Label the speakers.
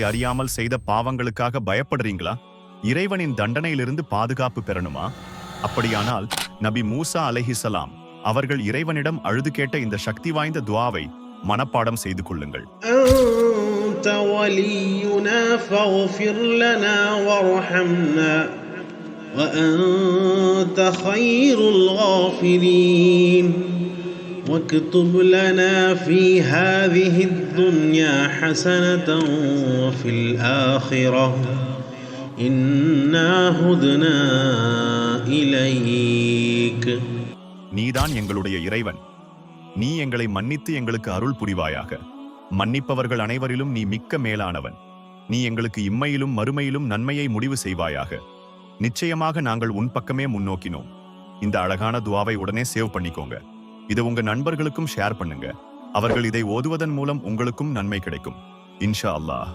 Speaker 1: அறியாமல் செய்த பாவங்களுக்காக பயப்படுறீங்களா? இறைவனின் தண்டனையிலிருந்து பாதுகாப்பு பெறணுமா? அப்படியானால் நபி மூசா அலைஹிஸ்ஸலாம் அவர்கள் இறைவனிடம் அழுது கேட்ட இந்த சக்தி வாய்ந்த துஆவை மனப்பாடம் செய்து கொள்ளுங்கள்.
Speaker 2: أنت ولينا فاغفر لنا وارحمنا وأنت خير الغافرين واكتب لنا في هذه الدنيا حسنة وفي الآخرة إنا هدنا إليك.
Speaker 1: நீதான் எங்களுடைய இறைவன். நீ எங்களை மன்னித்து எங்களுக்கு அருள் புரிவாயாக. மன்னிப்பவர்கள் அனைவரிலும் நீ மிக்க மேலானவன். நீ எங்களுக்கு இம்மையிலும் மறுமையிலும் நன்மையை முடிவு செய்வாயாக. நிச்சயமாக நாங்கள் உன் பக்கமே முன்னோக்கினோம். இந்த அழகான துஆவை உடனே சேவ் பண்ணிக்கோங்க. இதை உங்க நண்பர்களுக்கும் ஷேர் பண்ணுங்க. அவர்கள் இதை ஓதுவதன் மூலம் உங்களுக்கும் நன்மை கிடைக்கும். இன்ஷா அல்லாஹ்.